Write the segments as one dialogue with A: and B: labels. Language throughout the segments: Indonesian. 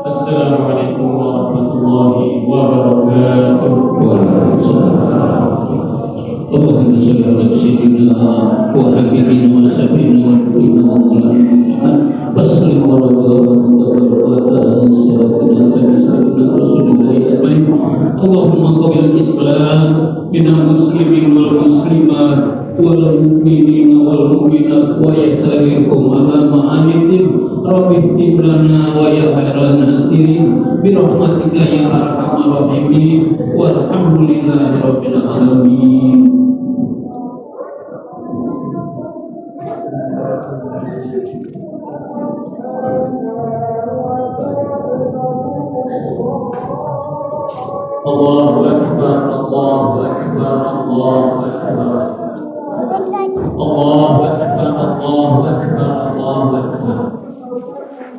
A: Assalamualaikum warahmatullahi wabarakatuh. Allahumma shalli ala sayyidina wa habibina wa syafi'ina wa nabiyina Muhammad wassallim wa Allahumma qabil Islam minal muslimin wal muslimat wal mu'minin wal mu'minat wa yasirhum ala ma'anitim rabbih timlana wa ya khairan nasirin bi rahmatika ya arhamar rahimin walhamdulillahi rabbil alamin. Allahu akbar, Allahu akbar, Allahu akbar. Allahu akbar, Allahu akbar, Allahu akbar.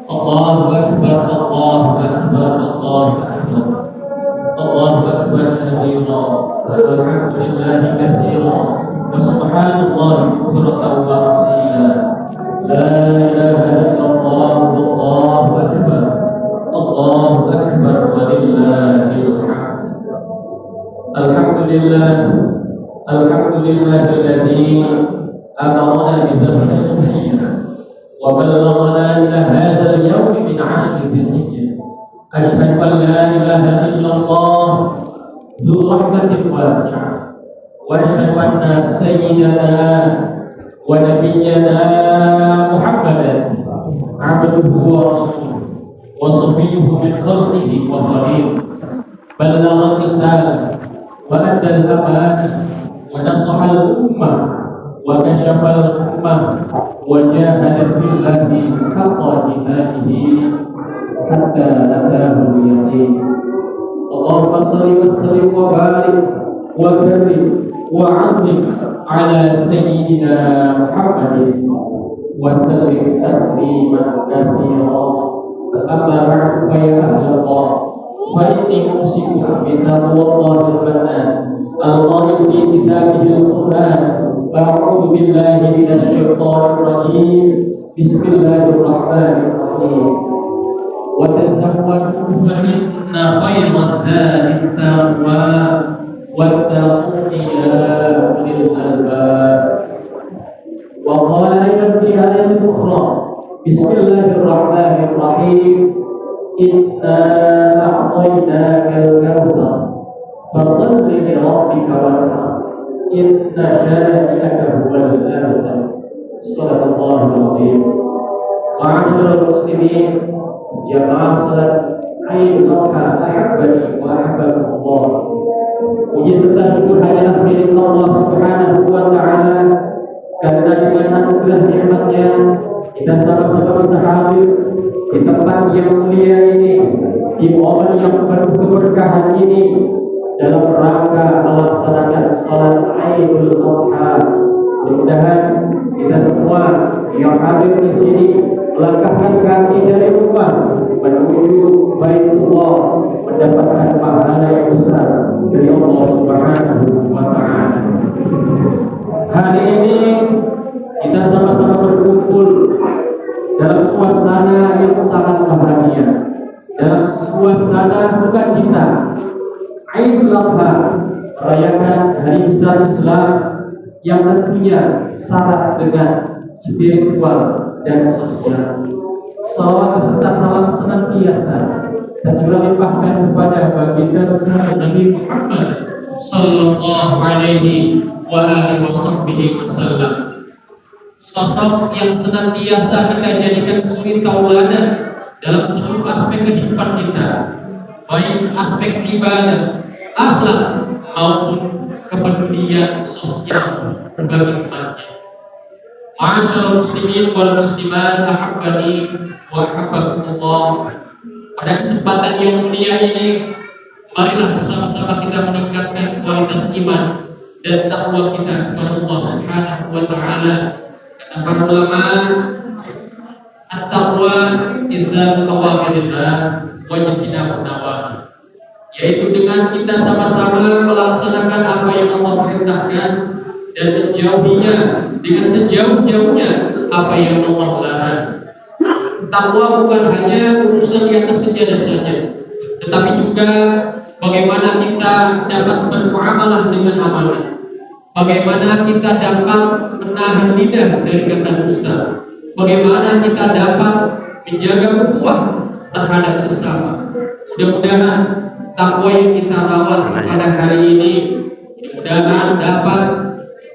A: Allahu akbar, Allahu akbar, Allahu akbar. Allahu akbar kabira, walhamdulillahi katsira, wa subhanallahi bukratan wa asila. La ilaha illallah, Allahu akbar. Allahu akbar walillahil hamd. Alhamdulillahilladzi amarna bi dzikri ruhiyya wa ballaghna ila hadzal yawm min 'ashri dzilhijjah. Asyhadu an la ilaha illallah dzu rahmatin wasi'ah wa asyhadu anna sayyidana wa nabiyyana Muhammadan 'abduhu wa rasuluhu wa safiyyuhu min khalqihi wa khalilihi. Ballagha risalah wa adda al-amanah wa nasaha al-ummah wa kashafa al-ummah wa jahada fillahi haqqa jihadihi hatta ataahu al-yaqin. Allahumma shalli wa sallim wa barik wa karim wa 'azzim ala sayyidina Muhammadin wa sallim tasliman katsira. Amma ba'du fa ya ahlallah فإني أوصيكم بتقوى الله المنان القائل في كتابه القرآن أعوذ بالله من الشيطان الرجيم بسم الله الرحمن الرحيم وتزودوا فإن خير الزاد التقوى واتقون يا أولي الألباب. وقال أيضا في آية أخرى بسم الله الرحمن الرحيم إنا أعطيناك الكوثر فصل لربك وانحر إن شانئك هو الأبتر. صدق الله العظيم. معاشر المسلمين جماعة صلاة Aid al-Adha ahabbani wa ahabbakum Allah. Puji serta syukur hanyalah milik Allah Subhanahu wa ta'ala, karena dengan anugerah nikmatnya kita sama-sama bisa hadir di tempat yang mulia ini, di momen yang penuh keberkahan ini, dalam rangka melaksanakan salat Aidul Adha. Mudah-mudahan kita semua yang hadir di sini melangkahkan kaki dari rumah menuju Baitullah mendapatkan pahala yang besar dari Allah Subhanahu wa ta'ala. Hari ini kita sama-sama berkumpul dalam suasana yang sangat bahagia, dalam suasana sukacita. Aidul Adha, merayakan hari besar Islam yang tentunya syarat dengan spiritual dan sosial. Salawat beserta salam senantiasa tercurah limpahkan kepada baginda besar Nabi Muhammad sallallahu alaihi wa alihi wasallam. Sosok yang senantiasa kita jadikan suri tauladan dalam seluruh aspek kehidupan kita, baik aspek ibadah, akhlak maupun kepedulian sosial bagi umatnya. Ma'asyiral muslimin wal muslimat ahabbani wa ahabbakumullah. Pada kesempatan yang mulia ini, marilah sama-sama kita meningkatkan kualitas iman dan takwa kita kepada Allah Subhanahu wa ta'ala. Kata para ulama, at-taqwa izzatul awamirillah wa ijtinabun nawahi, yaitu dengan kita sama-sama melaksanakan apa yang Allah perintahkan dan menjauhinya dengan sejauh-jauhnya apa yang Allah larang.
B: Takwa bukan hanya urusan di atas sejadah saja, tetapi juga bagaimana kita dapat bermuamalah dengan amanah, bagaimana kita dapat menahan lidah dari kata dusta, bagaimana kita dapat menjaga ukhuwah terhadap sesama. Mudah-mudahan takwa yang kita rawat pada hari ini mudah-mudahan dapat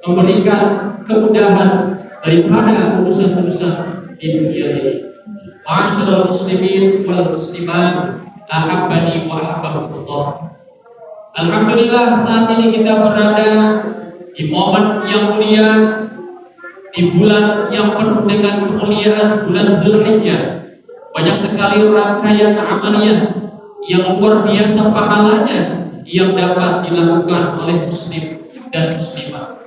B: memberikan kemudahan daripada urusan-urusan di dunia ini. Ma'asyiral muslimin wal muslimat, ahabbani wa ahabbakumullah. Alhamdulillah, saat ini kita berada di momen yang mulia, di bulan yang penuh dengan kemuliaan, bulan Dzulhijjah. Banyak sekali rangkaian amaliyah yang luar biasa pahalanya yang dapat dilakukan oleh muslim dan muslimah.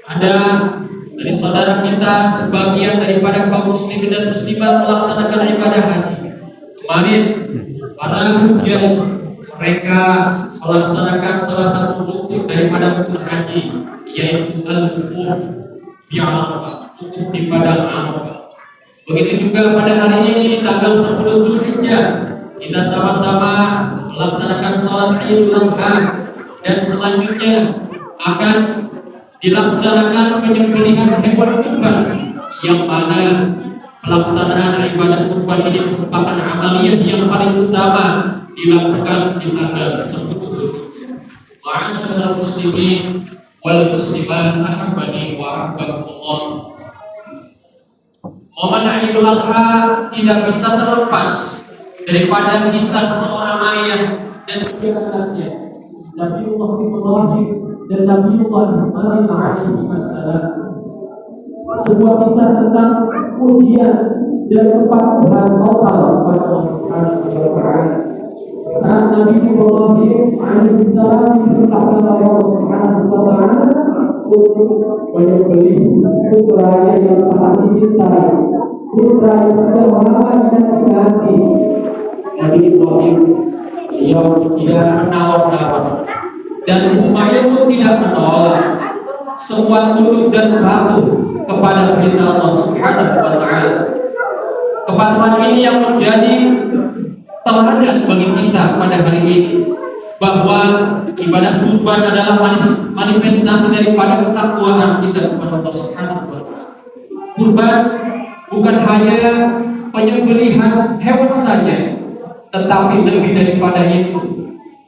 B: Ada dari saudara kita sebagian daripada kaum muslimin dan muslimat melaksanakan ibadah haji. Kemarin para hujjaj mereka melaksanakan salah satu rukun daripada rukun haji, yaitu al-wukuf di Arafah, wukuf di padang Arafah. Begitu juga pada hari ini di tanggal 10 Dzulhijjah kita sama-sama melaksanakan salat Idul Adha, dan selanjutnya akan dilaksanakan penyembelihan hewan kurban, yang mana pelaksanaan ibadah kurban ini merupakan amaliyah yang paling utama dilakukan di tanggal 10 Dzulhijjah. Ma'asyiral muslimin wal muslimat, ahabbani wa ahabbakumullah. Momen Idul Adha tidak bisa terlepas daripada kisah seorang ayah dan juga anaknya, Nabiullah Ibrahim dan Nabiullah Ismail alaihi wassalam. Sebuah kisah tentang ujian dan kepatuhan total kepada Allah Subhanahu wa taala. Saat Nabi Ibrahim alaihi salam diperintahkan oleh Allah Subhanahu wa taala untuk menyembelih putranya yang sangat dicintai, putra yang sudah lama dinanti-nanti. Nabi Ibrahim tidak menolak, dan Ismail pun tidak menolak. Semua tunduk dan patuh kepada perintah Allah Subhanahu wa taala. Kepatuhan ini yang menjadi teladan bagi kita pada hari ini, bahwa ibadah kurban adalah manifestasi daripada ketakwaan kita kepada Allah Subhanahu wa taala. Kurban bukan hanya penyembelihan hewan saja, tetapi lebih daripada itu,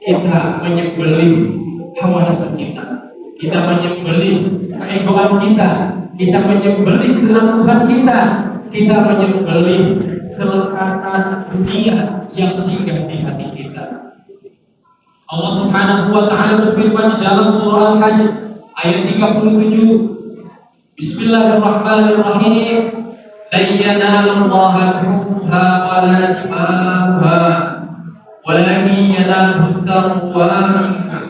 B: kita menyembelih hawa nafsu kita, kita menyembelih keegoan kita menyembelih keangkuhan kita menyembelih kelekatan dunia yang singgah di hati kita. Allah Subhanahu wa taala berfirman di dalam surah Al-Hajj ayat 37, Bismillahirrahmanirrahim, lan yanalallaha luhumuha wala dima'uha walakin yanaluhu taqwa minkum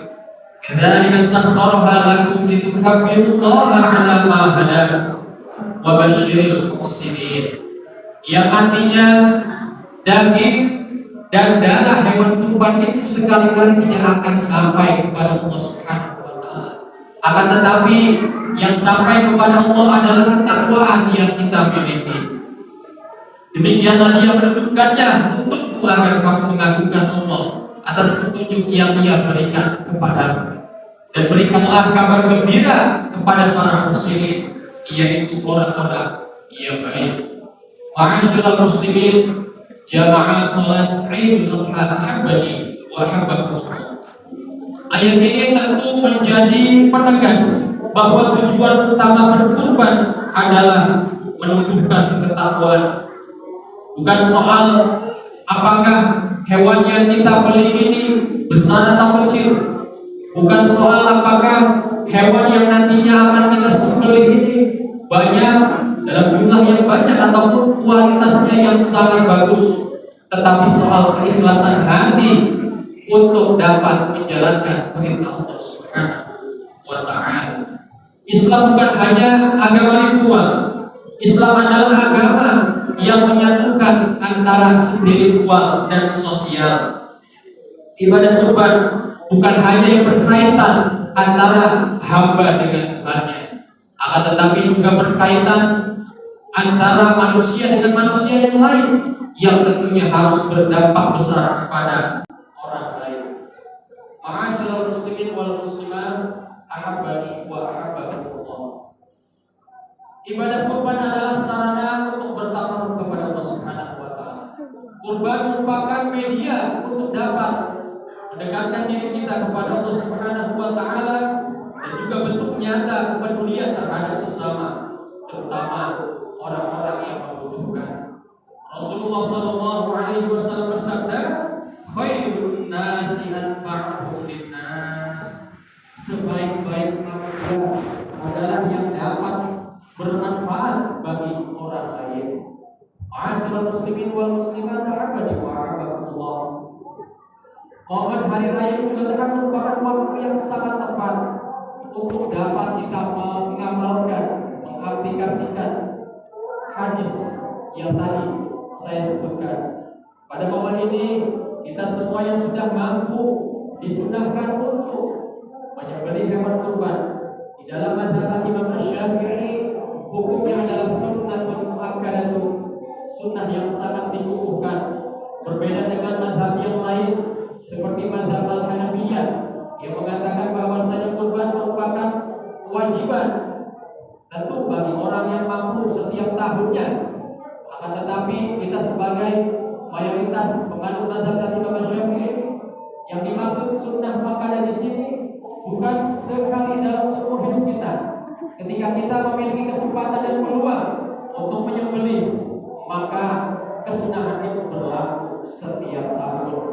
B: kadzalika sakhkharaha lakum litukabbirullaha 'ala ma hadakum wa basyiril muhsinin. Yang artinya daging dan darah hewan kurban itu sekali-kali tidak akan sampai kepada Allah Subhanahu wa taala. Akan tetapi yang sampai kepada Allah adalah ketakwaan yang kita miliki. Demikianlah Dia menentukannya untukmu agar kamu mengagungkan Allah atas petunjuk yang Dia berikan kepadamu. Dan berikanlah kabar gembira kepada para muhsinin, yaitu orang-orang yang baik. Ma'asyiral muslimin, jamaah salat Idul Adha, ahabbani wa ahabbakumullah. Ayat ini tentu menjadi penegas bahwa tujuan utama berkurban adalah menumbuhkan ketakwaan. Bukan soal apakah hewan yang kita beli ini besar atau kecil, bukan soal apakah hewan yang nantinya akan kita sembelih ini banyak dalam jumlah yang banyak ataupun kualitasnya yang sangat bagus, tetapi soal keikhlasan hati untuk dapat menjalankan perintah Allah Subhanahu wa taala. Islam bukan hanya agama ritual. Islam adalah agama yang menyatukan antara spiritual dan sosial. Ibadah kurban bukan hanya yang berkaitan antara hamba dengan Tuhannya, akan tetapi juga berkaitan antara manusia dengan manusia yang lain, yang tentunya harus berdampak besar kepada orang lain. Ma'asyiral muslimin wal muslimat, ahabbani wa ahabbakumullah. Ibadah kurban adalah sarana untuk bertakarub kepada Allah Subhanahu wa taala. Kurban merupakan media untuk dapat mendekatkan diri kita kepada Allah Subhanahu wa taala dan juga bentuk nyata kepedulian terhadap sesama, terutama orang-orang yang membutuhkan. Rasulullah sallallahu alaihi wasallam bersabda, "Khairun nasi anfa'uhum linnas." Sebaik-baik manusia adalah yang dapat bermanfaat bagi orang lain. Ma'asyiral muslimin wal muslimat, rahimani wa rahimakumullah. Momen hari raya Idul Adha merupakan waktu yang sangat tepat untuk dapat kita mengamalkan, mengaplikasikan hadis yang tadi saya sebutkan. Pada momen ini kita semua yang sudah mampu disunahkan untuk menyembelih hewan kurban. Di dalam mazhab Imam Syafi'i, hukumnya adalah sunnatun muakkadatun, sunnah yang sangat dikukuhkan. Berbeda dengan mazhab yang lain seperti mazhab Al-Hanafiyah yang mengatakan bahwasanya kurban merupakan kewajiban tentu bagi orang yang mampu setiap tahunnya. Akan tetapi kita sebagai mayoritas penganut mazhab Imam Syafi'i, yang dimaksud sunnah makanan di sini bukan sekali dalam seumur hidup kita. Ketika kita memiliki kesempatan dan peluang untuk menyembelih, maka kesunahan itu berlaku setiap tahun.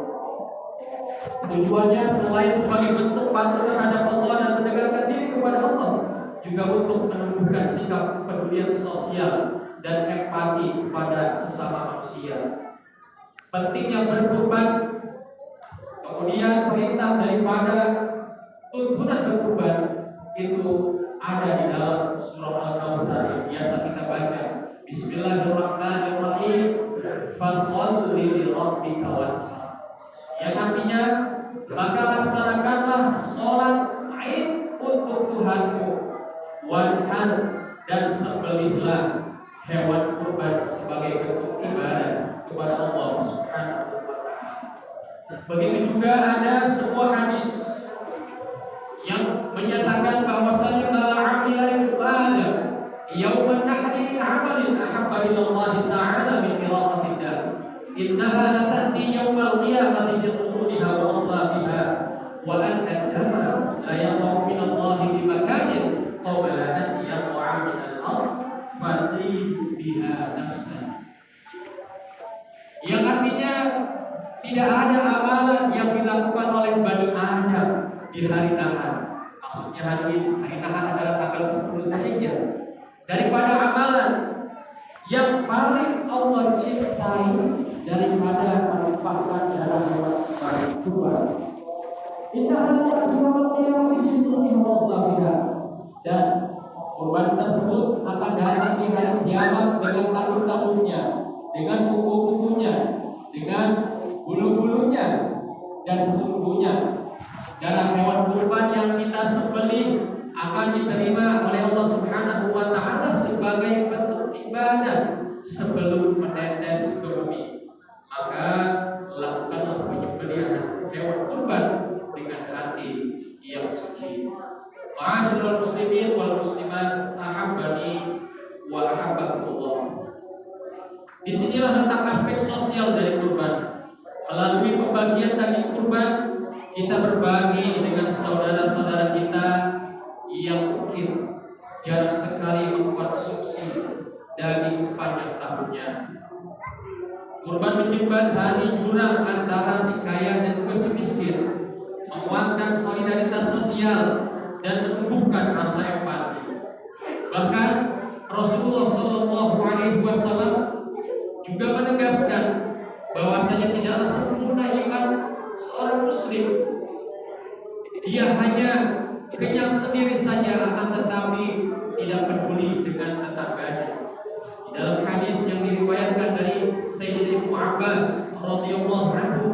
B: Tujuannya selain sebagai bentuk patuh terhadap Allah dan mendekatkan diri kepada Allah, juga untuk menumbuhkan sikap kepedulian sosial dan empati kepada sesama manusia. Pentingnya berkurban, kemudian perintah daripada tuntunan berkurban itu ada di dalam surah Al-Kautsar yang biasa kita baca. Bismillahirrahmanirrahim. Fasholli li rabbika wanhar. Yang artinya, maka laksanakanlah sholat Id untuk Tuhanmu, wanhar, dan sembelihlah hewan kurban sebagai bentuk ibadah kepada Allah Subhanahu wa taala. Begitu juga ada sebuah hadis yang menyatakan bahwasanya ma'amila ibnu Adam yauman nahri min amalin ahabba ila Allah ta'ala min iraqatid dam. Innaha la ta'ti yaumal qiyamati bi quruniha wa aslafiha wa anna ad-dama la yaqa'u min Allah bi makanin qabla an yaqa'a min al-ard fatidu biha nafsan. Yang artinya tidak ada amalan yang dilakukan oleh Bani Adam di hari nahar. Maksudnya hari nahar adalah tanggal 10 Zulhijjah. Daripada amalan yang paling Allah cintai daripada menumpahkan darah hewan kurban. Inna lillahi wa inna ilaihi raji'un. Dan kurban tersebut akan datang di hari kiamat dengan talut-talutnya, dengan kuku-kukunya, dengan bulu-bulunya, dan sesungguhnya darah hewan kurban yang kita sembelih akan diterima oleh Allah Subhanahu wa taala sebagai bentuk ibadah sebelum menetes ke bumi. Maka lakukanlah penyembelihan hewan kurban dengan hati yang suci. Ma'asyiral muslimin wal muslimat, ahabbani wa ahabbakumullah. Disinilah letak aspek sosial dari kurban. Melalui pembagian daging kurban, kita berbagi dengan saudara-saudara kita yang mungkin jarang sekali mengkonsumsi daging sepanjang tahunnya. Kurban menjembatani jurang antara si kaya dan juga si miskin, menguatkan solidaritas sosial dan menumbuhkan rasa empati. Bahkan Rasulullah Shallallahu Alaihi Wasallam juga menegaskan bahwasanya tidaklah sempurna iman seorang muslim. Dia hanya kenyang sendiri saja, akan tetapi tidak peduli dengan tetangganya. Di dalam hadis yang diriwayatkan dari Sayyidina Ibnu Abbas radhiyallahu anhu,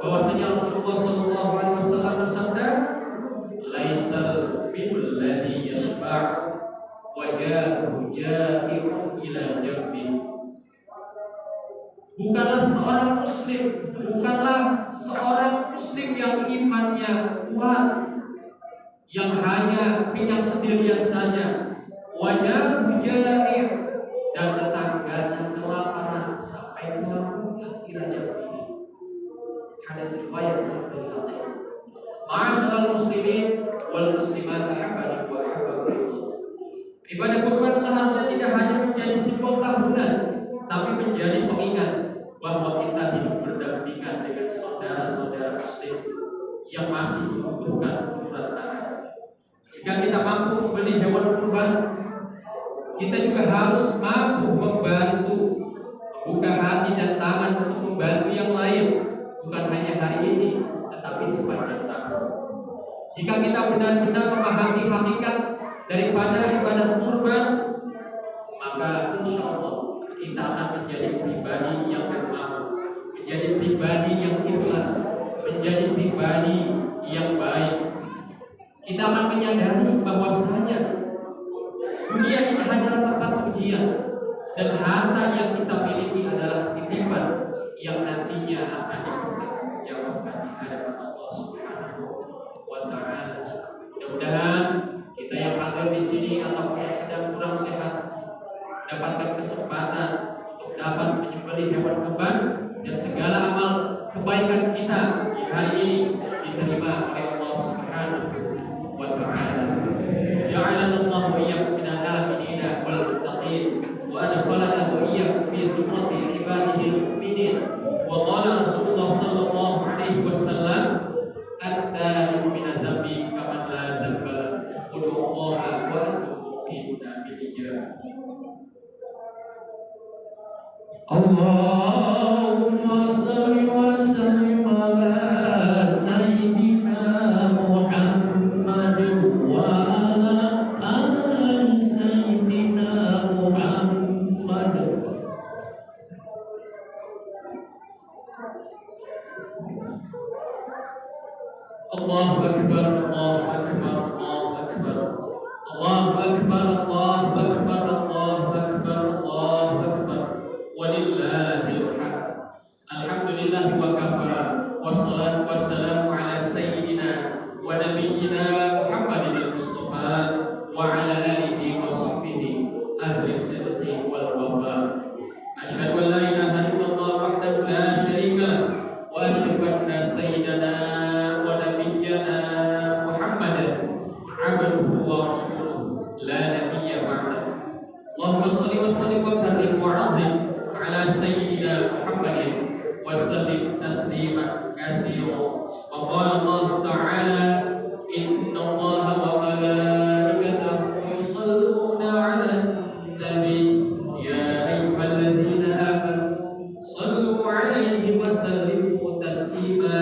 B: bahwasanya Rasulullah sallallahu alaihi wasallam bersabda, "Laisal bidul ladzi yashba', wajahu ja'irun ila jambi. Bukanlah seorang muslim yang imannya kuat, yang hanya kenyang sendirian saja. Wajahu ja'ir, dan tetangganya kelaparan sampai kelaparan ila jambi. Hadis riwayat Al-Bukhari. Ma'asyiral muslimin wal muslimat rahimani wa rahimakumullah. Ibadah kurban seharusnya tidak hanya menjadi simbol tahunan, tapi menjadi pengingat bahwa kita hidup berdampingan dengan saudara-saudara muslim yang masih membutuhkan uluran tangan. Jika kita mampu membeli hewan kurban, kita juga harus mampu membantu, membuka hati dan tangan untuk membantu yang lain, bukan hanya hari ini, tetapi sepanjang tahun. Jika kita benar-benar memahami hakikat daripada ibadah kurban, maka insya Allah kita akan menjadi pribadi yang bermakna, menjadi pribadi yang ikhlas, menjadi pribadi yang baik. Kita akan menyadari bahwasanya dunia ini hanyalah tempat ujian, dan harta yang kita miliki adalah titipan yang nantinya akan dipertanggungjawabkan di hadapan Allah Subhanahu wa Ta'ala. Mudah-mudahan kita yang hadir di sini atau yang sedang kurang sehat dapatkan kesempatan untuk dapat menyembelih hewan kurban, dan segala amal kebaikan kita di hari ini diterima oleh Allah Subhanahu wa Ta'ala. Ja'alana Allah wa iyyakum minal aminina wal muttaqin wa adkhalana wa iyyakum fi zumrati ibadihi al-mu'minin. Wa qala Rasulullah sallallahu alaihi wasallam, at-taibu minadz dzambi kaman la dzamba lahu. Ud'u Allah wa antum muqinuna bil ijabah.
A: Allahumma salli wa sallim ala sayyidina Muhammad wa ala ali sayyidina Muhammad.
B: Allahu akbar, Allahu akbar, Allahu akbar. Allahu akbar, Allahu akbar, Allahu akbar, Allahu akbar. Walillahil hamd. Alhamdulillah wa kafa, wassalatu wassalamu ala sayyidina wa nabiyyina Muhammadin al-Mustafa wa ala alihi wa sahbihi ahli sidqi wal wafa. Asyhadu an la ilaha illallah wahdahu la syarika lahu wa asyhadu anna sayyidana wa nabiyyana Muhammadan abduhu wa rasuluhu la nabiyya ba'dahu. Allahumma shalli wa sallim wa karim wa 'azzim ala sayyidina Muhammadin wa sallim tasliman katsiran. Wa qala Allah ta'ala, inna Allaha wa malaikatahu yusalluna 'alan nabi ya ayyuhalladzina amanu sallu 'alaihi wa sallimu taslima.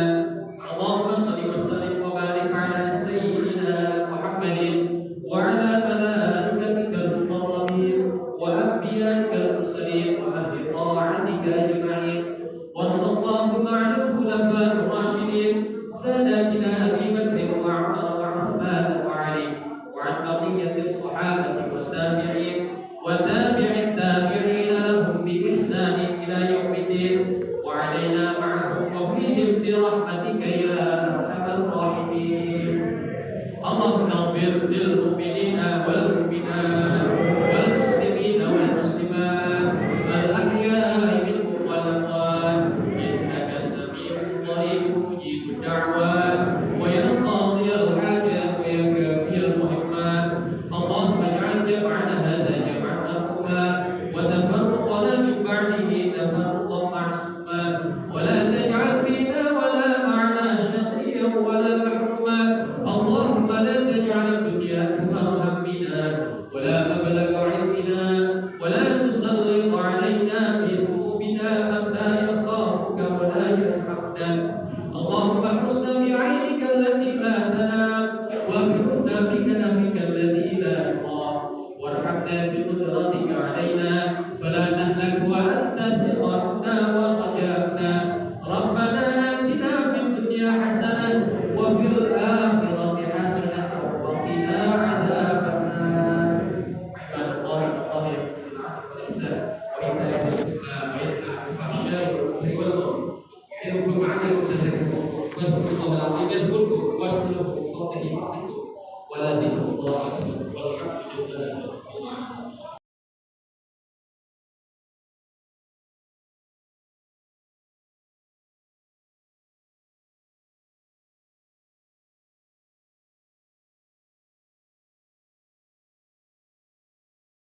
B: Allahumma shalli wa sallim wa barik ala sayyidina Muhammadin wa ala malaikatikal muqarrabin wa anbiya'ikal mursalin wa ahli ta'atika ajma'in. وارض اللهم عن الخلفاء الراشدين ساداتنا ابي بكر وعمر وعثمان وعلي وعن بقيه الصحابه والتابعين وتابع التابعين لهم باحسان الى يوم الدين وعلينا معهم وفيهم برحمتك يا ارحم الراحمين. اللهم اغفر للمؤمنين والمؤمنات والمسلمين والمسلمات الاحياء منهم والاموات انك سميع قريب مجيب الدعوات ويا قاضي الحاجات ويا كافي المهمات. اللهم اجعل جمعنا هذا جمعا مرحوما وتفرقنا من بعده تفرقا معصوما ولا تجعل فينا ولا معنا شقيا ولا محروما. اللهم لا تجعل الدنيا اكبر همنا ولا مبلغ علمنا ولا تسلط علينا بذنوبنا من لا يخافك ولا يرحمنا. اللهم احرسنا بعينك التي لا تنام واكفنا بكنفك الذي لا يرام وارحمنا بقدرتك علينا فلا نهلك وانت ثقتنا ورجاؤنا. ربنا آتنا في الدنيا حسنه وفي الاخره حسنه وقنا عذاب النار. يذكركم عني وتذكروا واذكروا الله العظيم يذكركم واسلوا بصوته ولا ذكر الله أكبر والحمد لله رب العالمين.